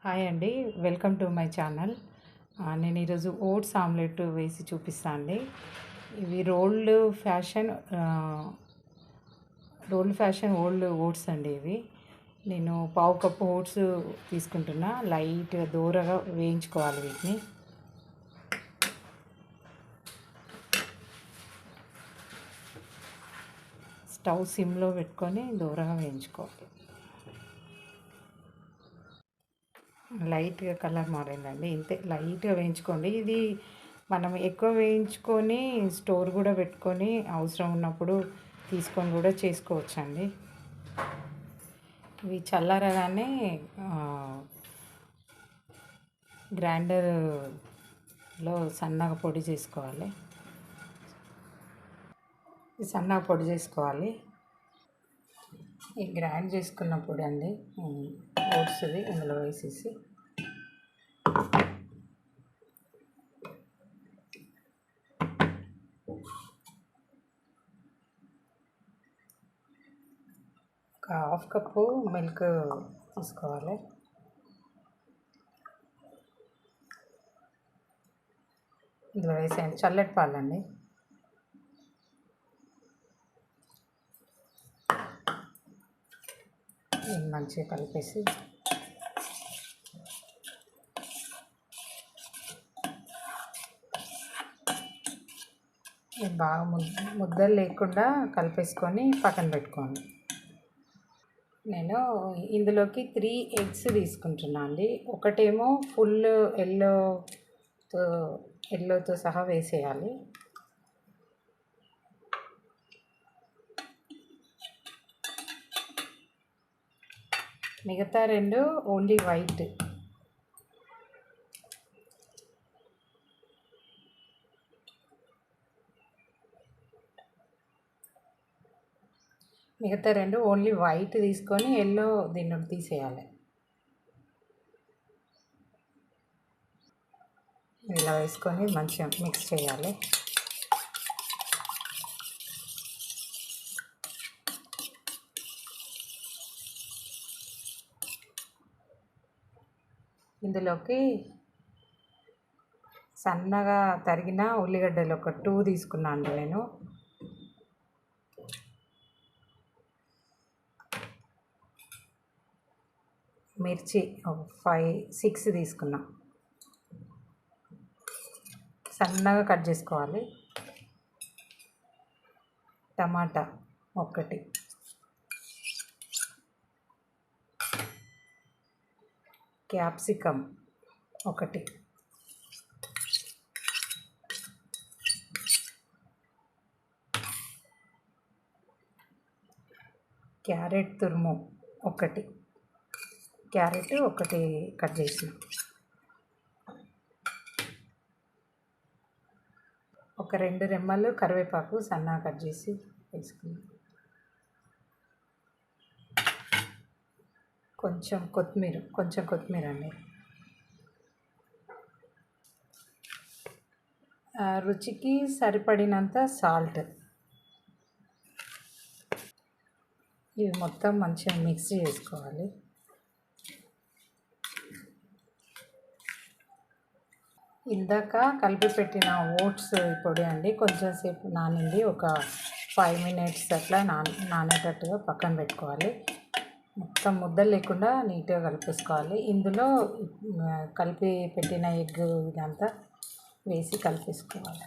Hi అండి. Welcome to my channel. నేను ఈరోజు ఓట్స్ ఆమ్లెట్ వేసి చూపిస్తా అండి. ఇవి fashion rolled fashion old oats అండి ఇవి. నేను పావు కప్పు ఓట్స్ తీసుకుంటున్నా. లైట్గా దూరగా వేయించుకోవాలి వీటిని. స్టవ్ సిమ్లో పెట్టుకొని దూరగా వేయించుకోవాలి. లైట్గా కలర్ మారిందండి, ఇంతే. లైట్గా వేయించుకోండి. ఇది మనం ఎక్కువ వేయించుకొని స్టోర్ కూడా పెట్టుకొని అవసరం ఉన్నప్పుడు తీసుకొని కూడా చేసుకోవచ్చండి. ఇవి చల్లారగానే గ్రైండర్లో సన్నగా పొడి చేసుకోవాలి. సన్నగా పొడి చేసుకోవాలి. ఈ గ్రైండ్ చేసుకున్న పొడి అండి ఓట్స్ది ఇందులో వేసేసి ఒక హాఫ్ కప్పు మిల్క్ తీసుకోవాలి. ఇందులో వేసేయండి. చల్లటి పాలండి. మంచిగా కలిపేసి బాగా ముద్దలు లేకుండా కలిపేసుకొని పక్కన పెట్టుకోండి. నేను ఇందులోకి 3 ఎగ్స్ తీసుకుంటున్నాను అండి. ఒకటేమో ఫుల్ ఎల్లోతో సహా వేసేయాలి. మిగతా 2 ఓన్లీ వైట్. మిగతా 2 ఓన్లీ వైట్ తీసుకొని ఎల్లో దీన్ని తీసేయాలి. ఇలా వేసుకొని మంచిగా మిక్స్ చేయాలి. ఇందులోకి సన్నగా తరిగిన ఉల్లిగడ్డలు ఒక 2 తీసుకున్నాను నేను. మిర్చి ఒక 6 తీసుకున్నా. సన్నగా కట్ చేసుకోవాలి. టమాటా 1, క్యాప్సికమ్ 1, క్యారెట్ తురుము 1, క్యారెట్ 1 కట్ చేసిన, ఒక 2 రెమ్మలు కరివేపాకు సన్నగా కట్ చేసి వేసుకున్నాం. కొంచెం కొత్తిమీర అండి. రుచికి సరిపడినంత సాల్ట్. ఇవి మొత్తం మంచిగా మిక్స్ చేసుకోవాలి. ఇందాక కలిపి పెట్టిన ఓట్స్ పొడి అండి కొంచెం సేపు నానింది. ఒక 5 మినిట్స్ అట్లా నానేటట్టుగా పక్కన పెట్టుకోవాలి. మొత్తం ముద్దలు లేకుండా నీట్గా కలిపేసుకోవాలి. ఇందులో కలిపి పెట్టిన ఎగ్ ఇదంతా వేసి కలిపేసుకోవాలి.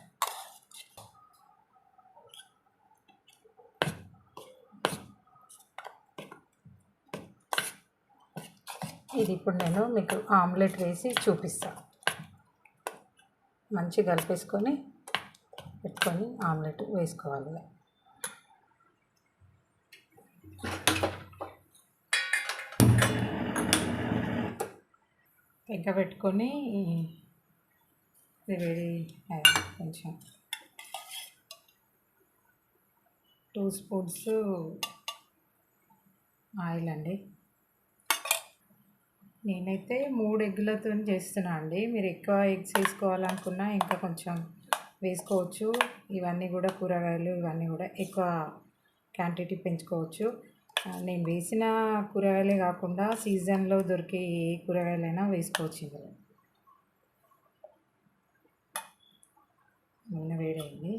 ఇది ఇప్పుడు నేను మీకు ఆమ్లెట్ వేసి చూపిస్తాను. మంచిగా కలిపేసుకొని పెట్టుకొని ఆమ్లెట్ వేసుకోవాలి. పెంక పెట్టుకొని ఇది వేడి కొంచెం 2 స్పూన్స్ ఆయిల్ అండి. నేనైతే 3 ఎగ్గులతో చేస్తున్నా అండి. మీరు ఎక్కువ ఎగ్స్ వేసుకోవాలనుకున్నా ఇంకా కొంచెం వేసుకోవచ్చు. ఇవన్నీ కూడా కూరగాయలు ఇవన్నీ కూడా ఎక్కువ క్వాంటిటీ పెంచుకోవచ్చు. నేను వేసిన కూరగాయలే కాకుండా సీజన్లో దొరికే ఏ కూరగాయలైనా వేసుకోవచ్చు ఇందులో. నూనె వేడైంది.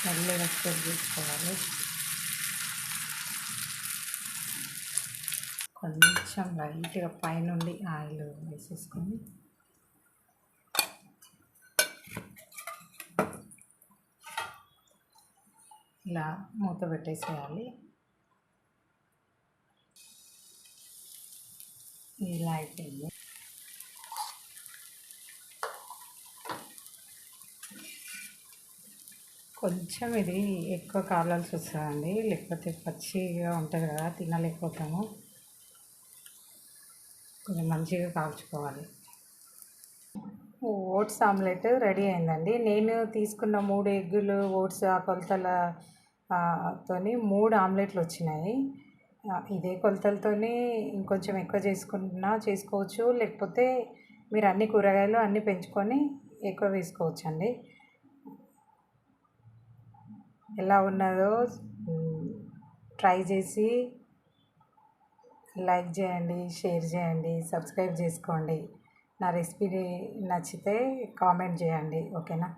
మెల్లగా స్ప్రెడ్ చేసుకోవాలి. కొంచెం లైట్గా పైనుండి ఆయిల్ వేసేసుకొని ఇలా మూత పెట్టేసేయాలి. ఇలా అయిపోయింది. కొంచెం ఇది ఎక్కువ కాలాల్సి వస్తుందండి, లేకపోతే పచ్చిగా ఉంటుంది కదా, తినలేకపోతాము. కొంచెం మంచిగా కాల్చుకోవాలి. ఓట్స్ ఆమ్లెట్ రెడీ అయిందండి. నేను తీసుకున్న 3 ఎగ్గులు ఓట్స్ ఆ కొలతల తోని 3 ఆమ్లెట్లు వచ్చినాయి. ఇదే కొలతలతోని ఇంకొంచెం ఎక్కువ చేసుకోవచ్చు, లేకపోతే మీరు అన్ని కూరగాయలు అన్నీ పెంచుకొని ఎక్కువ వేసుకోవచ్చండి. ఎలా ఉన్నదో ట్రై చేసి లైక్ చేయండి, షేర్ చేయండి, సబ్స్క్రైబ్ చేసుకోండి. నా రెసిపీ నచ్చితే కామెంట్ చేయండి. ఓకేనా?